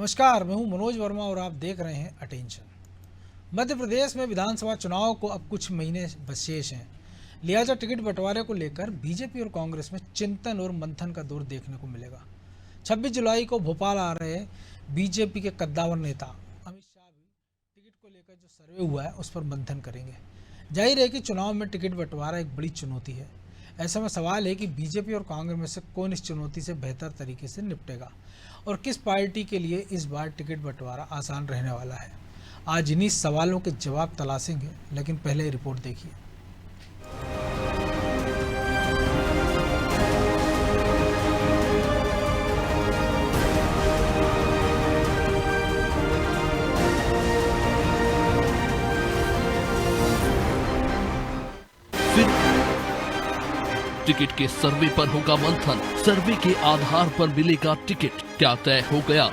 नमस्कार, मैं हूं मनोज वर्मा और आप देख रहे हैं अटेंशन। मध्य प्रदेश में विधानसभा चुनाव को अब कुछ महीने शेष हैं, लिहाजा टिकट बंटवारे को लेकर बीजेपी और कांग्रेस में चिंतन और मंथन का दौर देखने को मिलेगा। 26 जुलाई को भोपाल आ रहे बीजेपी के कद्दावर नेता अमित शाह भी टिकट को लेकर जो सर्वे हुआ है उस पर मंथन करेंगे। जाहिर है कि चुनाव में टिकट बंटवारा एक बड़ी चुनौती है। ऐसे में सवाल है कि बीजेपी और कांग्रेस में से कौन इस चुनौती से बेहतर तरीके से निपटेगा और किस पार्टी के लिए इस बार टिकट बंटवारा आसान रहने वाला है। आज इन्हीं सवालों के जवाब तलाशेंगे, लेकिन पहले रिपोर्ट देखिए। टिकट के सर्वे पर होगा मंथन। सर्वे के आधार पर मिलेगा टिकट। क्या तय हो गया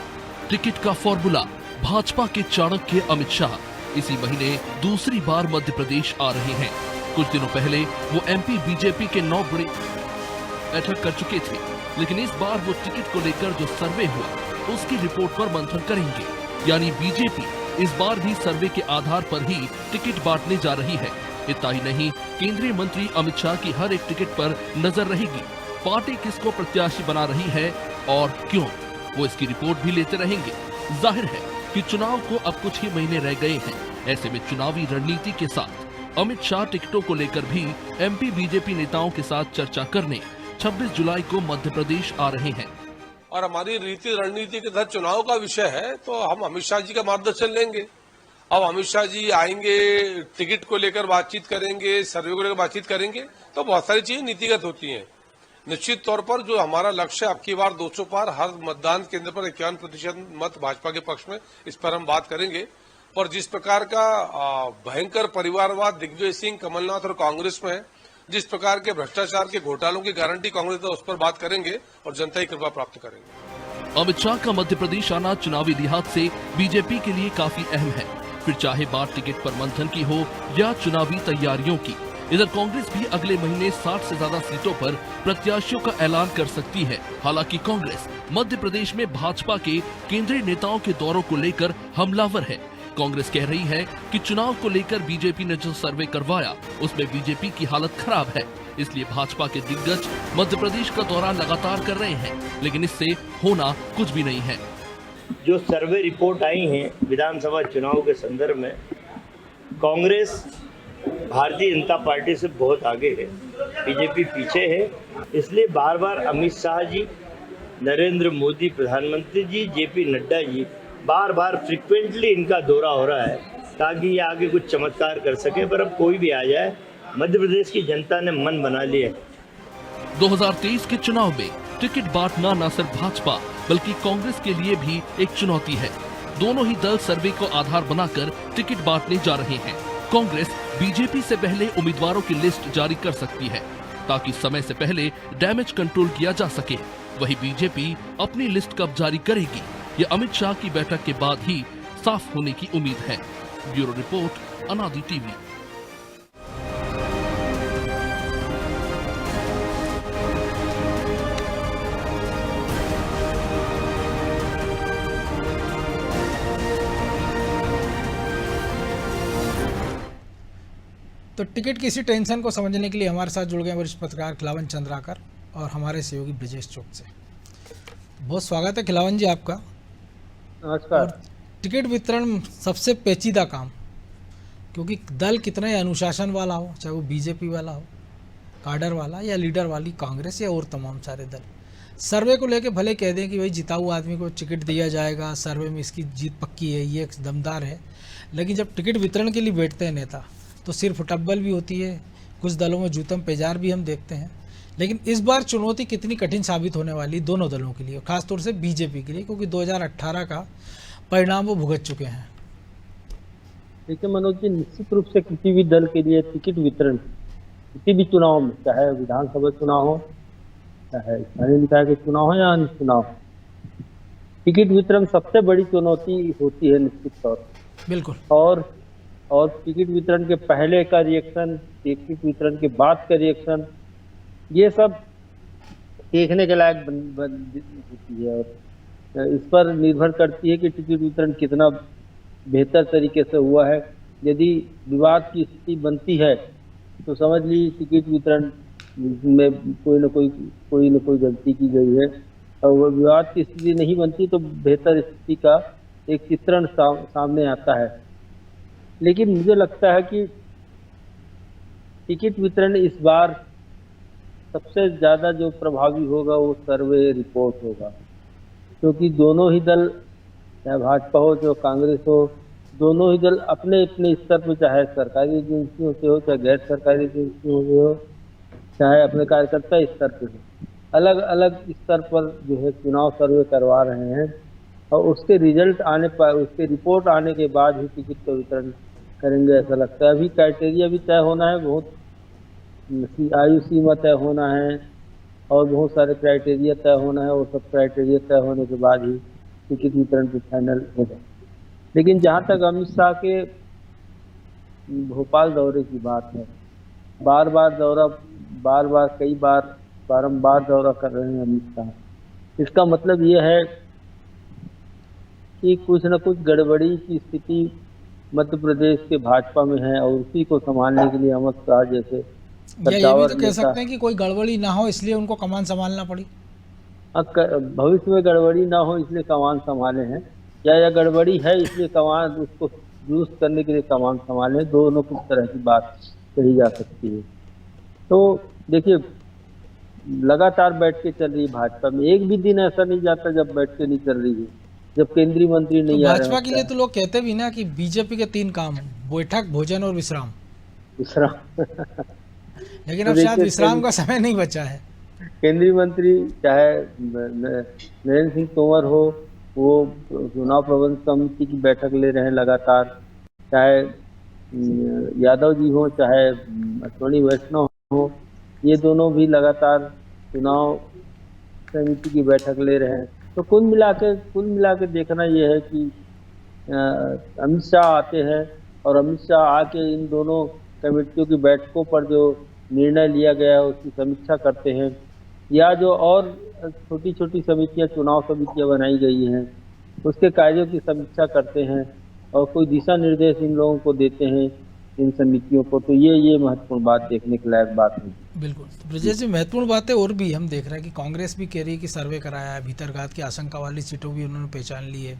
टिकट का फॉर्मूला? भाजपा के चाणक्य अमित शाह इसी महीने दूसरी बार मध्य प्रदेश आ रहे हैं। कुछ दिनों पहले वो एमपी बीजेपी के 9 बड़े बैठक कर चुके थे, लेकिन इस बार वो टिकट को लेकर जो सर्वे हुआ उसकी रिपोर्ट पर मंथन करेंगे। यानी बीजेपी इस बार भी सर्वे के आधार पर ही टिकट बांटने जा रही है। इतना ही नहीं, केंद्रीय मंत्री अमित शाह की हर एक टिकट पर नजर रहेगी। पार्टी किसको प्रत्याशी बना रही है और क्यों, वो इसकी रिपोर्ट भी लेते रहेंगे। जाहिर है कि चुनाव को अब कुछ ही महीने रह गए हैं। ऐसे में चुनावी रणनीति के साथ अमित शाह टिकटों को लेकर भी एमपी बीजेपी नेताओं के साथ चर्चा करने 26 जुलाई को मध्य प्रदेश आ रहे हैं। और हमारी रणनीति के तहत चुनाव का विषय है, तो हम अमित शाह जी का मार्गदर्शन लेंगे। अब अमित शाह जी आएंगे, टिकट को लेकर बातचीत करेंगे, सर्वे को लेकर बातचीत करेंगे, तो बहुत सारी चीजें नीतिगत होती हैं। निश्चित तौर पर जो हमारा लक्ष्य है, अब की बार 200 पार, हर मतदान केंद्र पर 51% मत भाजपा के पक्ष में, इस पर हम बात करेंगे। और जिस प्रकार का भयंकर परिवारवाद दिग्विजय सिंह, कमलनाथ और कांग्रेस में है, जिस प्रकार के भ्रष्टाचार के घोटालों की गारंटी कांग्रेस है, उस पर बात करेंगे और जनता की कृपा प्राप्त करेंगे। अमित शाह का मध्य प्रदेश आना चुनावी लिहाज से बीजेपी के लिए काफी अहम है। फिर चाहे बात टिकट पर मंथन की हो या चुनावी तैयारियों की। इधर कांग्रेस भी अगले महीने 60 से ज्यादा सीटों पर प्रत्याशियों का ऐलान कर सकती है। हालांकि कांग्रेस मध्य प्रदेश में भाजपा के केंद्रीय नेताओं के दौरों को लेकर हमलावर है। कांग्रेस कह रही है कि चुनाव को लेकर बीजेपी ने जो सर्वे करवाया उसमें बीजेपी की हालत खराब है, इसलिए भाजपा के दिग्गज मध्य प्रदेश का दौरा लगातार कर रहे हैं, लेकिन इससे होना कुछ भी नहीं है। जो सर्वे रिपोर्ट आई हैं विधानसभा चुनाव के संदर्भ में, कांग्रेस भारतीय जनता पार्टी से बहुत आगे है, बीजेपी पीछे है। इसलिए बार बार अमित शाह जी, नरेंद्र मोदी प्रधानमंत्री जी, जेपी नड्डा जी, बार बार फ्रिक्वेंटली इनका दौरा हो रहा है ताकि ये आगे कुछ चमत्कार कर सके। पर अब कोई भी आ जाए, मध्य प्रदेश की जनता ने मन बना लिया है। 2023 के चुनाव में टिकट बांटना न सिर्फ भाजपा बल्कि कांग्रेस के लिए भी एक चुनौती है। दोनों ही दल सर्वे को आधार बनाकर टिकट बांटने जा रहे हैं। कांग्रेस बीजेपी से पहले उम्मीदवारों की लिस्ट जारी कर सकती है ताकि समय से पहले डैमेज कंट्रोल किया जा सके। वही बीजेपी अपनी लिस्ट कब जारी करेगी, ये अमित शाह की बैठक के बाद ही साफ होने की उम्मीद है। ब्यूरो रिपोर्ट, अनादि टीवी। तो टिकट की इसी टेंशन को समझने के लिए हमारे साथ जुड़ गए वरिष्ठ पत्रकार खिलावन चंद्राकर और हमारे सहयोगी ब्रजेश चौक से। बहुत स्वागत है खिलावन जी आपका। नमस्कार। टिकट वितरण सबसे पेचीदा काम, क्योंकि दल कितना ही अनुशासन वाला हो, चाहे वो बीजेपी वाला हो, काडर वाला या लीडर वाली कांग्रेस या और तमाम सारे दल, सर्वे को लेके भले कह दें कि भाई जिता हुआ आदमी को टिकट दिया जाएगा, सर्वे में इसकी जीत पक्की है, ये दमदार है, लेकिन जब टिकट वितरण के लिए बैठते हैं नेता तो सिर्फ टब्बल भी होती है, कुछ दलों में जूतम पेजार भी हम देखते हैं। लेकिन इस बार चुनौती कितनी कठिन साबित होने वाली दोनों दलों के लिए, खासतौर से बीजेपी के लिए, क्योंकि 2018 का परिणाम वो भुगत चुके हैं। देखिए मनोज जी, निश्चित रूप से किसी भी दल के लिए टिकट वितरण किसी भी चुनाव में, चाहे विधानसभा चुनाव हो, चाहे स्थानीय निकाय के चुनाव हो या अन्य चुनाव, टिकट वितरण सबसे बड़ी चुनौती होती है निश्चित तौर पर। बिल्कुल। और टिकट वितरण के पहले का रिएक्शन, टिकट वितरण के बाद का रिएक्शन, ये सब देखने के लायक होती है। और इस पर निर्भर करती है कि टिकट वितरण कितना बेहतर तरीके से हुआ है। यदि विवाद की स्थिति बनती है तो समझ लीजिए टिकट वितरण में कोई न कोई गलती की गई है, और वो विवाद की स्थिति नहीं बनती तो बेहतर स्थिति का एक चित्रण सामने आता है। लेकिन मुझे लगता है कि टिकट वितरण इस बार सबसे ज़्यादा जो प्रभावी होगा वो सर्वे रिपोर्ट होगा, क्योंकि दोनों ही दल, चाहे भाजपा हो चाहे कांग्रेस हो, दोनों ही दल अपने अपने स्तर पर, चाहे सरकारी एजेंसियों से हो चाहे गैर सरकारी एजेंसियों से हो, चाहे अपने कार्यकर्ता स्तर पर हो, अलग अलग स्तर पर जो है चुनाव सर्वे करवा रहे हैं, और उसके रिजल्ट आने पर, उसके रिपोर्ट आने के बाद ही टिकट का वितरण करेंगे ऐसा लगता है। अभी क्राइटेरिया भी तय होना है, बहुत आयु सीमा तय होना है और बहुत सारे क्राइटेरिया तय होना है, वो सब क्राइटेरिया तय होने के बाद ही टिकट वितरण की फाइनल होगा। लेकिन जहाँ तक अमित शाह के भोपाल दौरे की बात है, कई बार बारंबार दौरा कर रहे हैं अमित शाह। इसका मतलब ये है कि कुछ न कुछ गड़बड़ी की स्थिति मध्य प्रदेश के भाजपा में है, और उसी को संभालने के लिए अमित शाह जैसे या ये भी तो कह सकते हैं कि कोई गड़बड़ी ना हो इसलिए उनको कमान संभालना पड़ी। भविष्य में गड़बड़ी ना हो इसलिए कमान संभाले हैं, या गड़बड़ी है इसलिए कमान, उसको दुरुस्त करने के लिए कमान संभाले, दोनों कुछ तरह की बात कही जा सकती है। तो देखिए, लगातार बैठ के चल रही है भाजपा में, एक भी दिन ऐसा नहीं जाता जब बैठ के नहीं चल रही है, जब केंद्रीय मंत्री नहीं आ रहे। भाजपा के लिए तो लोग कहते भी ना कि बीजेपी के 3 काम, बैठक, भोजन और विश्राम। लेकिन अब शायद विश्राम का समय नहीं बचा है। केंद्रीय मंत्री चाहे नरेंद्र सिंह तोमर हो, वो चुनाव प्रबंध समिति की बैठक ले रहे हैं लगातार, चाहे यादव जी हो चाहे अश्विनी वैष्णव हो, ये दोनों भी लगातार चुनाव समिति की बैठक ले रहे हैं। तो कुल मिला के देखना ये है कि अमित शाह आते हैं और अमित शाह आके इन दोनों कमेटियों की बैठकों पर जो निर्णय लिया गया है उसकी समीक्षा करते हैं, या जो और छोटी छोटी समितियां, चुनाव समितियां बनाई गई हैं उसके कार्यों की समीक्षा करते हैं और कोई दिशा निर्देश इन लोगों को देते हैं, इन समितियों को। तो ये महत्वपूर्ण बात, देखने के लायक बात है। बिल्कुल। तो ब्रजेश जी, महत्वपूर्ण बातें और भी हम देख रहे हैं कि कांग्रेस भी कह रही है कि सर्वे कराया है, भीतरघात की आशंका वाली सीटों भी उन्होंने पहचान ली है।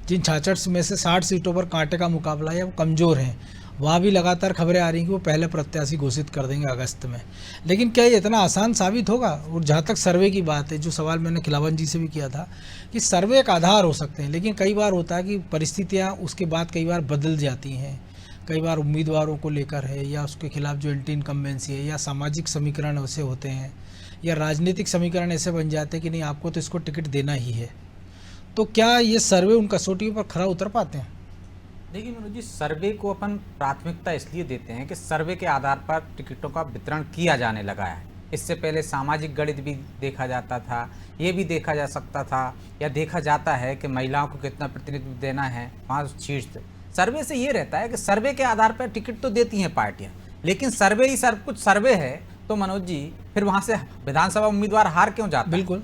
जिन 66 में से 60 सीटों पर कांटे का मुकाबला है, वो कमज़ोर हैं, वहाँ भी लगातार खबरें आ रही हैं कि वो पहले प्रत्याशी घोषित कर देंगे अगस्त में। लेकिन क्या ये इतना आसान साबित होगा? और जहाँ तक सर्वे की बात है, जो सवाल मैंने खिलावन जी से भी किया था कि सर्वे एक आधार हो सकते हैं, लेकिन कई बार होता है कि परिस्थितियाँ उसके बाद कई बार बदल जाती हैं, कई बार उम्मीदवारों को लेकर है, या उसके खिलाफ जो एंटी इनकम्बेंसी है, या सामाजिक समीकरण ऐसे होते हैं, या राजनीतिक समीकरण ऐसे बन जाते हैं कि नहीं, आपको तो इसको टिकट देना ही है। तो क्या ये सर्वे उन कसौटियों पर खरा उतर पाते हैं? देखिए मनोज जी, सर्वे को अपन प्राथमिकता इसलिए देते हैं कि सर्वे के आधार पर टिकटों का वितरण किया जाने लगा है। इससे पहले सामाजिक गणित भी देखा जाता था, ये भी देखा जा सकता था या देखा जाता है कि महिलाओं को कितना प्रतिनिधित्व देना है वहाँ शीर्ष। सर्वे से ये रहता है कि सर्वे के आधार पर टिकट तो देती हैं पार्टियाँ, लेकिन सर्वे ही कुछ सर्वे है तो मनोज जी फिर वहाँ से विधानसभा उम्मीदवार हार क्यों जाता है? बिल्कुल।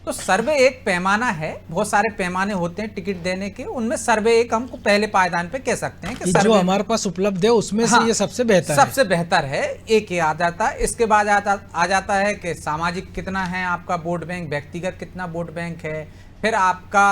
तो सर्वे एक पैमाना है, बहुत सारे पैमाने होते हैं टिकट देने के, उनमें सर्वे एक हमको पहले पायदान पे कह सकते हैं कि जो हमारे पास उपलब्ध है उसमें से ये सबसे बेहतर है। एक ये आ जाता है। इसके बाद आ जाता है कि सामाजिक कितना है आपका वोट बैंक, व्यक्तिगत कितना वोट बैंक है, फिर आपका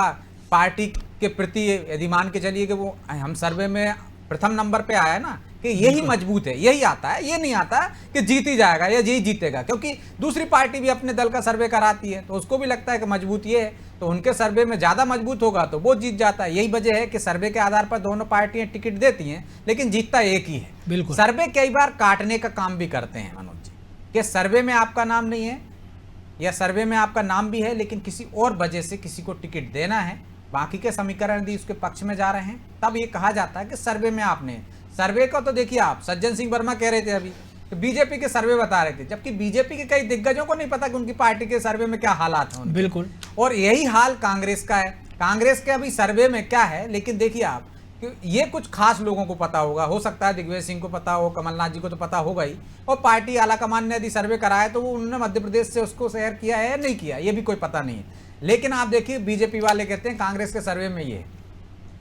पार्टी के प्रति यदि मान के चलिए कि वो हम सर्वे में प्रथम नंबर पे आया ना कि यही मजबूत है, यही आता है। ये नहीं आता कि जीत ही जाएगा या यही जीतेगा, क्योंकि दूसरी पार्टी भी अपने दल का सर्वे कराती है तो उसको भी लगता है कि मजबूत ये है, तो उनके सर्वे में ज़्यादा मजबूत होगा तो वो जीत जाता है। यही वजह है कि सर्वे के आधार पर दोनों पार्टियां टिकट देती हैं, लेकिन जीतता एक ही है। बिल्कुल। सर्वे कई बार काटने का काम भी करते हैं मनोज जी, कि सर्वे में आपका नाम नहीं है या सर्वे में आपका नाम भी है लेकिन किसी और वजह से किसी को टिकट देना है, बाकी के समीकरण यदि उसके पक्ष में जा रहे हैं, तब ये कहा जाता है कि सर्वे में आपने। सर्वे का तो देखिए, आप सज्जन सिंह वर्मा कह रहे थे अभी तो बीजेपी के सर्वे बता रहे थे, जबकि बीजेपी के कई दिग्गजों को नहीं पता कि उनकी पार्टी के सर्वे में क्या हालात हैं। बिल्कुल। और यही हाल कांग्रेस का है। कांग्रेस के अभी सर्वे में क्या है, लेकिन देखिए आप कि ये कुछ खास लोगों को पता होगा, हो सकता है दिग्विजय सिंह को पता हो, कमलनाथ जी को तो पता होगा ही, और पार्टी आलाकमान ने यदि सर्वे कराया तो वो उन्होंने मध्य प्रदेश से उसको शेयर किया है या नहीं किया, ये भी कोई पता नहीं है। लेकिन आप देखिए बीजेपी वाले कहते हैं कांग्रेस के सर्वे में ये है।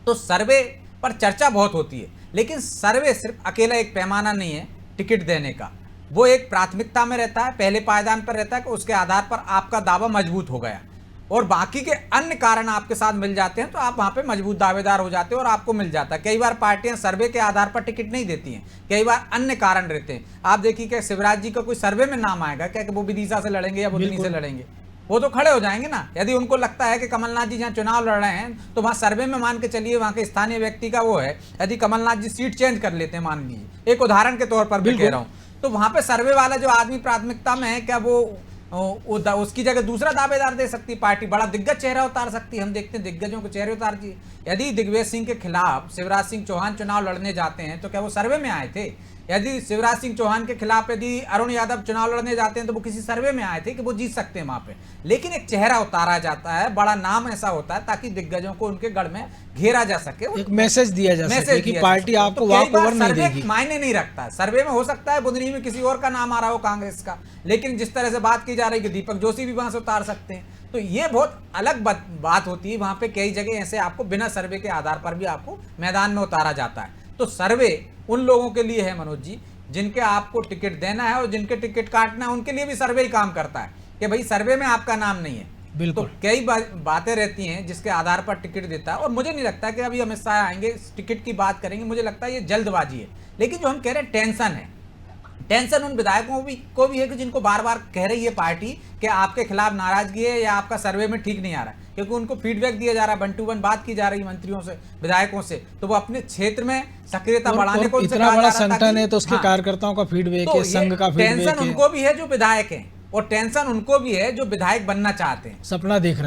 तो सर्वे पर चर्चा बहुत होती है, लेकिन सर्वे सिर्फ अकेला एक पैमाना नहीं है टिकट देने का, वो एक प्राथमिकता में रहता है, पहले पायदान पर रहता है कि उसके आधार पर आपका दावा मजबूत हो गया और बाकी के अन्य कारण आपके साथ मिल जाते हैं तो आप वहां पे मजबूत दावेदार हो जाते हैं और आपको मिल जाता है। कई बार पार्टियां सर्वे के आधार पर टिकट नहीं देती हैं, कई बार अन्य कारण रहते हैं। आप देखिए क्या शिवराज जी का कोई सर्वे में नाम आएगा क्या कि वो विदिशा से लड़ेंगे या बुधनी से लड़ेंगे? वो तो खड़े हो जाएंगे ना। यदि उनको लगता है कि कमलनाथ जी जहाँ चुनाव लड़ रहे हैं तो वहाँ सर्वे में मान के चलिए वहाँ के स्थानीय व्यक्ति का वो है, यदि कमलनाथ जी सीट चेंज कर लेते हैं मान लीजिए, एक उदाहरण के तौर पर भी कह रहा हूँ, तो वहाँ पे सर्वे वाला जो आदमी प्राथमिकता में है, क्या वो उसकी जगह दूसरा दावेदार दे सकती है पार्टी, बड़ा दिग्गज चेहरा उतार सकती है। हम देखते हैं दिग्गजों के चेहरे उतार दिए। यदि दिग्विजय सिंह के खिलाफ शिवराज सिंह चौहान चुनाव लड़ने जाते हैं तो क्या वो सर्वे में आए थे? यदि शिवराज सिंह चौहान के खिलाफ यदि अरुण यादव चुनाव लड़ने जाते हैं तो वो किसी सर्वे में आए थे कि वो जीत सकते हैं वहां पे? लेकिन एक चेहरा उतारा जाता है, बड़ा नाम ऐसा होता है ताकि दिग्गजों को उनके गढ़ में घेरा जा सके, एक मैसेज दिया जा सके कि पार्टी आपको वॉक ओवर नहीं देगी। मायने नहीं रखता है। सर्वे में हो सकता है बुधनी में किसी और का नाम आ रहा हो कांग्रेस का, लेकिन जिस तरह से बात की जा रही है कि दीपक जोशी भी वहां से उतार सकते हैं, तो ये बहुत अलग बात होती है। वहां पे कई जगह ऐसे आपको बिना सर्वे के आधार पर भी आपको मैदान में उतारा जाता है। तो सर्वे उन लोगों के लिए है मनोज जी जिनके आपको टिकट देना है और जिनके टिकट काटना है, उनके लिए भी सर्वे ही काम करता है कि भाई सर्वे में आपका नाम नहीं है। बिल्कुल। तो कई बातें रहती हैं जिसके आधार पर टिकट देता है, और मुझे नहीं लगता कि अभी अमित शाह आएंगे टिकट की बात करेंगे, मुझे लगता है ये जल्दबाजी है। लेकिन जो हम कह रहे हैं टेंशन है, टेंशन उन विधायकों को भी है कि जिनको बार बार कह रही है पार्टी कि आपके खिलाफ नाराजगी है या आपका सर्वे में ठीक नहीं आ रहा है, क्योंकि उनको फीडबैक दिया जा रहा है, 1 to 1 बात की जा रही है मंत्रियों से, विधायकों से, तो वो अपने क्षेत्र में सक्रियता बढ़ाने को इतना बड़ा संगठन है तो उसके कार्यकर्ताओं का फीडबैक है, संघ का फीडबैक है। टेंशन उनको भी है जो विधायक हैं, और टेंशन उनको भी है जो विधायक बनना चाहते हैं, सपना देख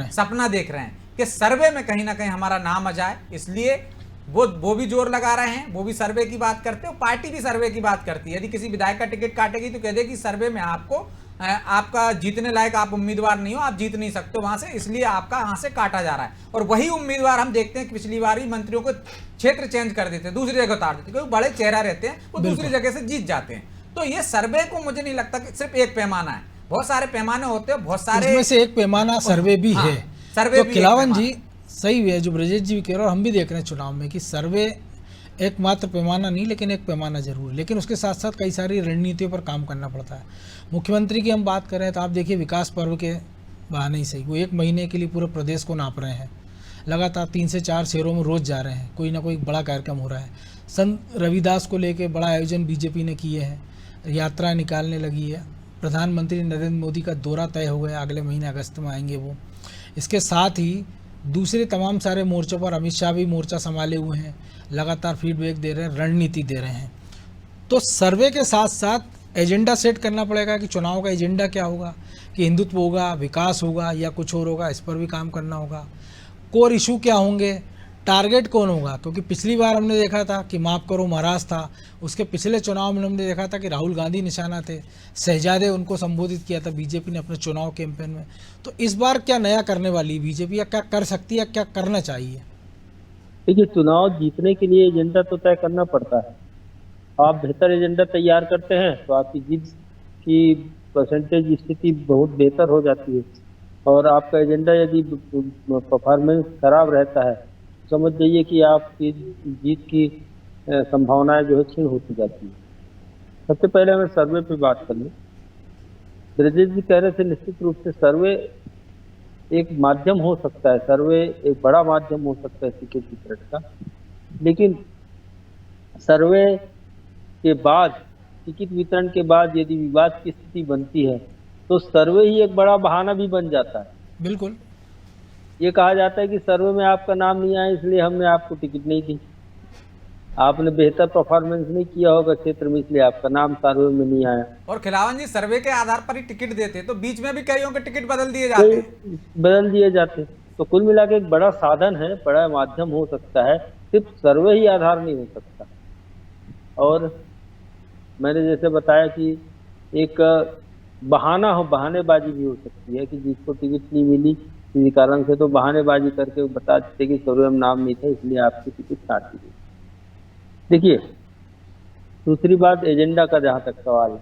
रहे हैं कि सर्वे में कहीं ना कहीं हमारा नाम आ जाए। इसलिए वो भी जोर लगा रहे हैं, वो भी सर्वे की बात करते हैं, पार्टी भी सर्वे की बात करती है। यदि किसी विधायक का टिकट काटेगी तो कह देगी सर्वे में आपका जीतने लायक आप उम्मीदवार नहीं हो, आप जीत नहीं सकते वहां से, इसलिए आपका वहां से काटा जा रहा है। और वही उम्मीदवार हम देखते हैं कि पिछली बार ही मंत्रियों को क्षेत्र चेंज कर देते हैं, दूसरी जगह उतार देते हैं, क्योंकि बड़े चेहरा रहते हैं, वो दूसरी जगह से जीत जाते हैं। तो ये सर्वे को मुझे नहीं लगता कि सिर्फ एक पैमाना है, बहुत सारे पैमाने होते हैं, बहुत सारे, इसमें से एक पैमाना सर्वे भी है। सर्वे तो खिलावन जी सही है जो ब्रजेश जी भी कह रहे हैं, और हम भी देख रहे हैं चुनाव में कि सर्वे एकमात्र पैमाना नहीं, लेकिन एक पैमाना जरूर है। लेकिन उसके साथ साथ कई सारी रणनीतियों पर काम करना पड़ता है। मुख्यमंत्री की हम बात करें तो आप देखिए विकास पर्व के बहाने ही सही वो 1 महीने के लिए पूरे प्रदेश को नाप रहे हैं, लगातार 3 से 4 शहरों में रोज़ जा रहे हैं, कोई ना कोई बड़ा कार्यक्रम हो रहा है। संत रविदास को लेकर बड़ा आयोजन बीजेपी ने किए हैं, यात्रा निकालने लगी है। प्रधानमंत्री नरेंद्र मोदी का दौरा तय हो गया, अगले महीने अगस्त में आएंगे वो। इसके साथ ही दूसरे तमाम सारे मोर्चों पर अमित शाह भी मोर्चा संभाले हुए हैं, लगातार फीडबैक दे रहे हैं, रणनीति दे रहे हैं। तो सर्वे के साथ साथ एजेंडा सेट करना पड़ेगा कि चुनाव का एजेंडा क्या होगा, कि हिंदुत्व होगा, विकास होगा या कुछ और होगा, इस पर भी काम करना होगा। कोर इशू क्या होंगे, टारगेट कौन होगा, क्योंकि पिछली बार हमने देखा था कि माफ़ करो महाराज था, उसके पिछले चुनाव में हमने देखा था कि राहुल गांधी निशाना थे, शहजादे उनको संबोधित किया था बीजेपी ने अपने चुनाव कैंपेन में। तो इस बार क्या नया करने वाली बीजेपी, या क्या कर सकती है, क्या करना चाहिए? देखिए, चुनाव जीतने के लिए एजेंडा तो तय करना पड़ता है। आप बेहतर एजेंडा तैयार करते हैं तो आपकी जीत की परसेंटेज स्थिति बहुत बेहतर हो जाती है, और आपका एजेंडा यदि परफॉर्मेंस खराब रहता है समझ जाइए कि आपकी जीत की संभावनाएं जो है क्षीण होती जाती है। सबसे पहले हमें सर्वे पे बात कर लें। ब्रजेश जी कह रहे थे निश्चित रूप से सर्वे एक माध्यम हो सकता है, सर्वे एक बड़ा माध्यम हो सकता है टिकट वितरण का, लेकिन सर्वे के बाद, टिकट वितरण के बाद यदि विवाद की स्थिति बनती है तो सर्वे ही एक बड़ा बहाना भी बन जाता है। बिल्कुल, ये कहा जाता है कि सर्वे में आपका नाम नहीं आया इसलिए हमने आपको टिकट नहीं दी, आपने बेहतर परफॉर्मेंस नहीं किया होगा क्षेत्र में इसलिए आपका नाम सर्वे में नहीं आया। और खिलावन जी सर्वे के आधार पर ही टिकट देते, तो बीच में भी कईयों के टिकट बदल दिए जाते। तो कुल मिला के एक बड़ा साधन है, बड़ा माध्यम हो सकता है, सिर्फ सर्वे ही आधार नहीं हो सकता। और मैंने जैसे बताया कि एक बहाना हो, बहानेबाजी भी हो सकती है कि जिसको टिकट नहीं मिली किसी कारण से तो बहानेबाजी करके बता देते कि सर्वे में नाम नहीं था इसलिए आपकी टिकट काट दी गई। देखिए, दूसरी बात एजेंडा का जहाँ तक सवाल है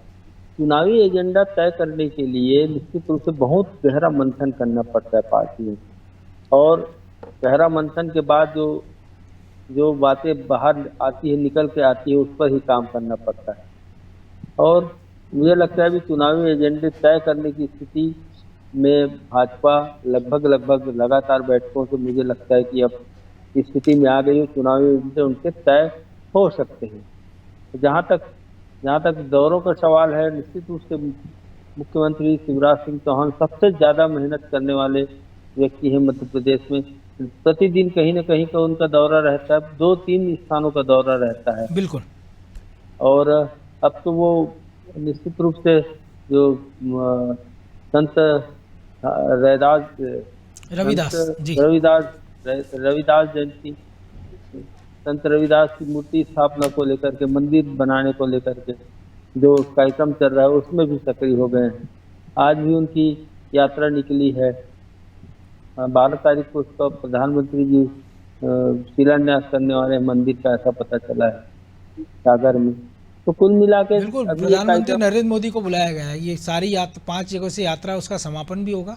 चुनावी एजेंडा तय करने के लिए निश्चित रूप से बहुत गहरा मंथन करना पड़ता है पार्टी में, और गहरा मंथन के बाद जो बातें बाहर आती है, निकल के आती है, उस पर ही काम करना पड़ता है। और मुझे लगता है कि चुनावी एजेंडे तय करने की स्थिति में भाजपा लगभग लगातार बैठकों से मुझे लगता है कि अब इस स्थिति में आ गई है, चुनावी एजेंडे उनके तय हो सकते हैं। जहाँ तक दौरों का सवाल है, निश्चित रूप से मुख्यमंत्री शिवराज सिंह चौहान सबसे ज़्यादा मेहनत करने वाले व्यक्ति हैं मध्य प्रदेश में। प्रतिदिन कहीं न कहीं का उनका दौरा रहता है, 2-3 स्थानों का दौरा रहता है। बिल्कुल। और अब तो वो निश्चित रूप से जो संत रविदास जयंती, संत रविदास की मूर्ति स्थापना को लेकर के, मंदिर बनाने को लेकर के जो कार्यक्रम चल रहा है उसमें भी सक्रिय हो गए हैं। आज भी उनकी यात्रा निकली है, 12 तारीख को उसका प्रधानमंत्री जी शिलान्यास करने वाले मंदिर का, ऐसा पता चला है सागर में। तो कुल मिला के बिल्कुल प्रधानमंत्री नरेंद्र मोदी को बुलाया गया है। ये सारी 5 जगहों से यात्रा, उसका समापन भी होगा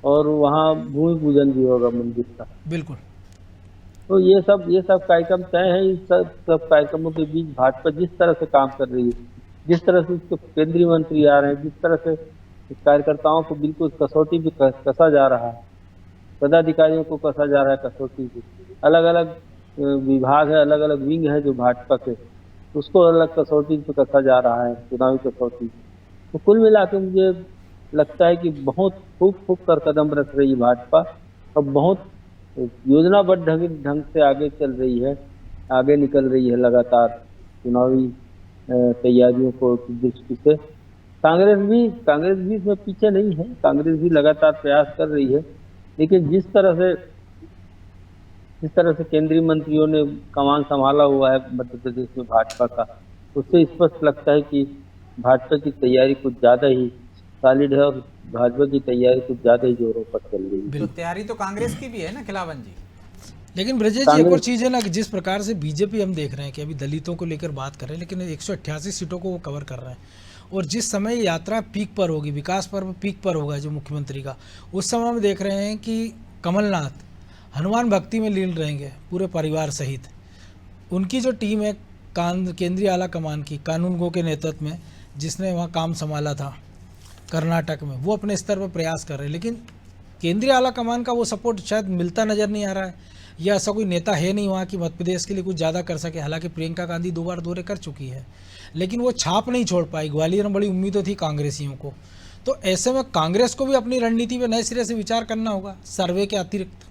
और वहाँ भूमि पूजन भी होगा मंदिर का। बिल्कुल। तो ये सब कार्यक्रम तय है। इस सब कार्यक्रमों के बीच भाजपा जिस तरह से काम कर रही है, जिस तरह से उसके केंद्रीय मंत्री आ रहे हैं, जिस तरह से कार्यकर्ताओं को बिल्कुल कसौटी पे कसा जा रहा है, पदाधिकारियों को कसा जा रहा है कसौटी पे। अलग अलग विभाग है, अलग अलग विंग है जो भाजपा के, उसको अलग कसौटी पे कसा जा रहा है, चुनावी कसौटी। तो कुल मिला के मुझे लगता है कि बहुत खूब कर कदम रख रही है भाजपा, और बहुत योजनाबद्ध ढंग से आगे चल रही है, आगे निकल रही है लगातार चुनावी तैयारियों को दृष्टि से। कांग्रेस भी इसमें पीछे नहीं है, कांग्रेस भी लगातार प्रयास कर रही है। लेकिन जिस तरह से केंद्रीय मंत्रियों ने कमान संभाला हुआ है मध्य प्रदेश में भाजपा का, उससे स्पष्ट लगता है कि भाजपा की तैयारी कुछ ज़्यादा ही सॉलिड है और भाजपा की तैयारी कुछ ज़्यादा ही जोरों पर चल रही है। तो तैयारी तो कांग्रेस की भी है ना खिलावन जी। लेकिन ब्रजेश जी, एक और चीज़ है ना कि जिस प्रकार से बीजेपी हम देख रहे हैं कि अभी दलितों को लेकर बात कर रहे हैं, लेकिन 188 सीटों को वो कवर कर रहे हैं। और जिस समय यात्रा पीक पर होगी, विकास पर्व पीक पर होगा जो मुख्यमंत्री का, उस समय हम देख रहे हैं कि कमलनाथ हनुमान भक्ति में लीन रहेंगे पूरे परिवार सहित। उनकी जो टीम है केंद्रीय आला कमान की, कानून गो के नेतृत्व में, जिसने वहाँ काम संभाला था कर्नाटक में, वो अपने स्तर पर प्रयास कर रहे हैं। लेकिन केंद्रीय आला कमान का वो सपोर्ट शायद मिलता नज़र नहीं आ रहा है, या ऐसा कोई नेता है नहीं वहाँ की मध्य प्रदेश के लिए कुछ ज़्यादा कर सके। हालांकि प्रियंका गांधी 2 बार दौरे कर चुकी है, लेकिन वो छाप नहीं छोड़ पाई। ग्वालियर में बड़ी उम्मीदें थी कांग्रेसियों को। तो ऐसे में कांग्रेस को भी अपनी रणनीति पर नए सिरे से विचार करना होगा सर्वे के अतिरिक्त।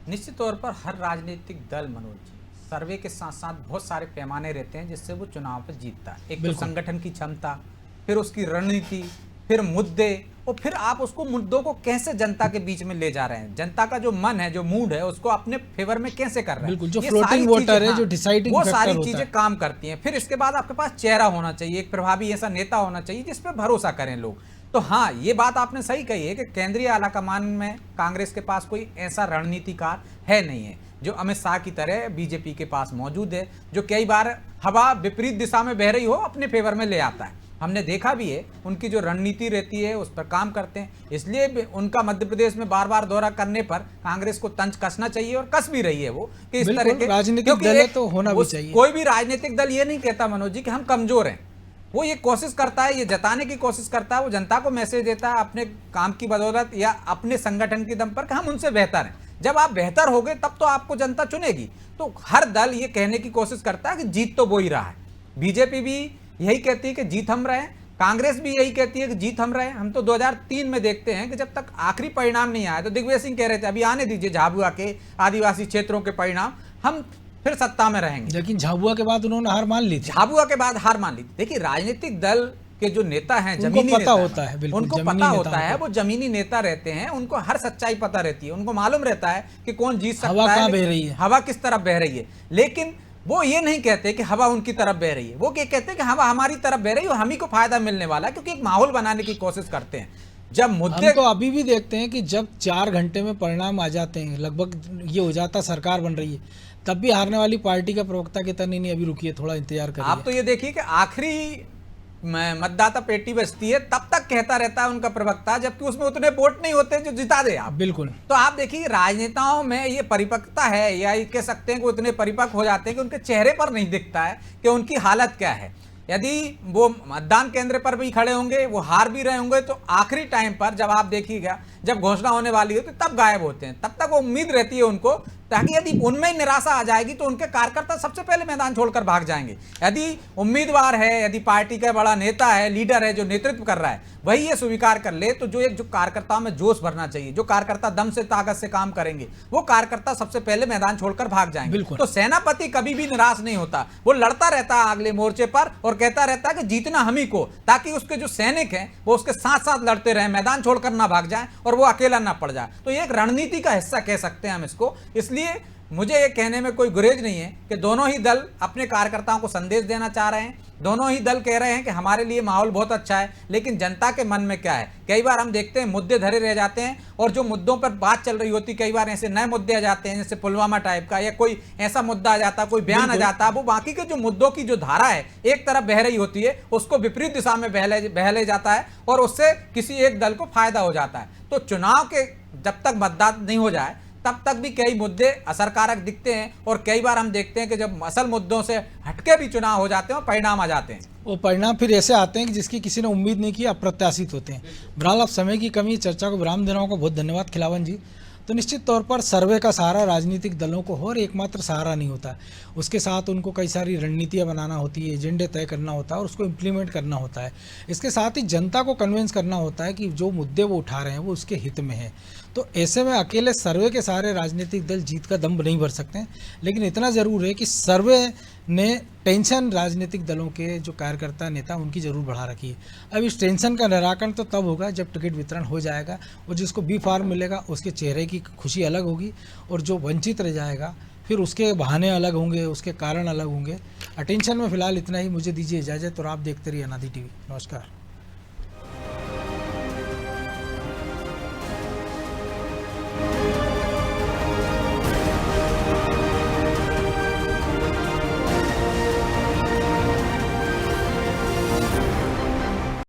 निश्चित तौर पर हर राजनीतिक दल, मनोज जी, सर्वे के साथ साथ बहुत सारे पैमाने रहते हैं जिससे वो चुनाव पर जीतता है। एक तो संगठन की क्षमता, फिर उसकी रणनीति, फिर मुद्दे, और फिर आप उसको मुद्दों को कैसे जनता के बीच में ले जा रहे हैं, जनता का जो मन है, जो मूड है, उसको अपने फेवर में कैसे कर रहे हैं। बिल्कुल, जो फ्लोटिंग वोटर है, जो डिसाइडिंग वो सारी चीजें काम करती हैं। फिर इसके बाद आपके पास चेहरा होना चाहिए, एक प्रभावी ऐसा नेता होना चाहिए जिस पर भरोसा करें लोग। तो हाँ, ये बात आपने सही कही है कि केंद्रीय आला कमान में कांग्रेस के पास कोई ऐसा रणनीतिकार है नहीं है जो अमित शाह की तरह बीजेपी के पास मौजूद है, जो कई बार हवा विपरीत दिशा में बह रही हो अपने फेवर में ले आता है। हमने देखा भी है, उनकी जो रणनीति रहती है उस पर काम करते हैं। इसलिए उनका मध्य प्रदेश में बार बार दौरा करने पर कांग्रेस को तंज कसना चाहिए, और कस भी रही है वो कि इस तरह के राजनीतिक दल तो होना भी चाहिए। कोई भी राजनीतिक दल ये नहीं कहता मनोज जी कि हम कमजोर हैं। वो ये कोशिश करता है, ये जताने की कोशिश करता है, वो जनता को मैसेज देता है अपने काम की बदौलत या अपने संगठन के दम पर कि हम उनसे बेहतर हैं। जब आप बेहतर हो गए तब तो आपको जनता चुनेगी। तो हर दल ये कहने की कोशिश करता है कि जीत तो वो ही रहा है। बीजेपी भी यही कहती है कि जीत हम रहे, कांग्रेस भी यही कहती है कि जीत हम रहे। हम तो 2003 में देखते हैं कि जब तक आखिरी परिणाम नहीं आया तो दिग्विजय सिंह कह रहे थे अभी आने दीजिए झाबुआ के आदिवासी क्षेत्रों के परिणाम, हम फिर सत्ता में रहेंगे। लेकिन झाबुआ के बाद उन्होंने हार मान ली थी। झाबुआ के बाद हार मान ली। देखिए, राजनीतिक दल के जो नेता हैं, जमीनी पता होता है, बिल्कुल उनको पता होता है, वो जमीनी नेता रहते हैं, उनको हर सच्चाई पता रहती है, उनको मालूम रहता है कि कौन जीत सकता है, हवा कहाँ बह रही है, हवा किस तरफ बह रही है। लेकिन वो ये नहीं कहते कि हवा उनकी तरफ बह रही है, वो क्या कहते हैं कि हवा हमारी तरफ बह रही है और हम ही को फायदा मिलने वाला है, क्योंकि एक माहौल बनाने की कोशिश करते हैं। जब मुद्दे हम तो अभी भी देखते हैं कि जब 4 घंटे में परिणाम आ जाते हैं, लगभग ये हो जाता सरकार बन रही है, तब भी हारने वाली पार्टी का प्रवक्ता कहता नहीं अभी रुकिए, थोड़ा इंतजार करिए। आप तो ये देखिए कि आखिरी मतदाता पेटी बचती है तब तक कहता रहता है उनका प्रवक्ता, जबकि उसमें उतने वोट नहीं होते जो जिता दे आप। बिल्कुल। तो आप देखिए राजनेताओं में ये परिपक्वता है, या ये कह सकते हैं कि उतने परिपक्व हो जाते हैं कि उनके चेहरे पर नहीं दिखता है कि उनकी हालत क्या है। यदि वो मतदान केंद्र पर भी खड़े होंगे, वो हार भी रहे होंगे, तो आखिरी टाइम पर जब आप देखिएगा, जब घोषणा होने वाली हो तो तब गायब होते हैं। तब तक वो उम्मीद रहती है उनको, ताकि यदि उनमें निराशा आ जाएगी तो उनके कार्यकर्ता सबसे पहले मैदान छोड़कर भाग जाएंगे। यदि उम्मीदवार है, यदि पार्टी का बड़ा नेता है, लीडर है, जो नेतृत्व कर रहा है, वही ये स्वीकार कर ले, तो जो कार्यकर्ताओं में जोश भरना चाहिए, जो कार्यकर्ता दम से ताकत से काम करेंगे, वो कार्यकर्ता सबसे पहले मैदान छोड़कर भाग जाएंगे। तो सेनापति कभी भी निराश नहीं होता, वो लड़ता रहता है अगले मोर्चे पर और कहता रहता है कि जीतना हम ही को, ताकि उसके जो सैनिक हैं वो उसके साथ साथ लड़ते रहे, मैदान छोड़कर ना भाग जाए और वो अकेला ना पड़ जाए। तो ये एक रणनीति का हिस्सा कह सकते हैं हम इसको। इसलिए मुझे ये कहने में कोई गुरेज नहीं है कि दोनों ही दल अपने कार्यकर्ताओं को संदेश देना चाह रहे हैं। दोनों ही दल कह रहे हैं कि हमारे लिए माहौल बहुत अच्छा है, लेकिन जनता के मन में क्या है। कई बार हम देखते हैं मुद्दे धरे रह जाते हैं, और जो मुद्दों पर बात चल रही होती, कई बार ऐसे नए मुद्दे आ जाते हैं, जैसे पुलवामा टाइप का, या कोई ऐसा मुद्दा आ जाता, कोई बयान आ जाता, वो बाकी के जो मुद्दों की जो धारा है एक तरफ बह रही होती है, उसको विपरीत दिशा में बहले जाता है, और उससे किसी एक दल को फायदा हो जाता है। तो चुनाव के जब तक मतदान नहीं हो जाए तब तक भी कई मुद्दे असरकारक दिखते हैं, और कई बार हम देखते हैं कि जब असल मुद्दों से हटके भी चुनाव हो जाते हैं और परिणाम आ जाते हैं, वो परिणाम फिर ऐसे आते हैं कि जिसकी किसी ने उम्मीद नहीं की, अप्रत्याशित होते हैं। बहरहाल अब समय की कमी, चर्चा को विराम देना होगा। बहुत धन्यवाद खिलावन जी। तो निश्चित तौर पर सर्वे का सहारा राजनीतिक दलों को हो, और एकमात्र सहारा नहीं होता, उसके साथ उनको कई सारी रणनीतियाँ बनाना होती है, एजेंडे तय करना होता है और उसको इम्प्लीमेंट करना होता है। इसके साथ ही जनता को कन्विंस करना होता है कि जो मुद्दे वो उठा रहे हैं वो उसके हित में है। तो ऐसे में अकेले सर्वे के सहारे राजनीतिक दल जीत का दम नहीं भर सकते हैं, लेकिन इतना ज़रूर है कि सर्वे ने टेंशन राजनीतिक दलों के जो कार्यकर्ता नेता उनकी ज़रूर बढ़ा रखी है। अब इस टेंशन का निराकरण तो तब होगा जब टिकट वितरण हो जाएगा, और जिसको बी फार्म मिलेगा उसके चेहरे की खुशी अलग होगी, और जो वंचित रह जाएगा फिर उसके बहाने अलग होंगे, उसके कारण अलग होंगे। अटेंशन में फिलहाल इतना ही। मुझे दीजिए इजाज़त, और आप देखते रहिए अनादि टीवी। नमस्कार।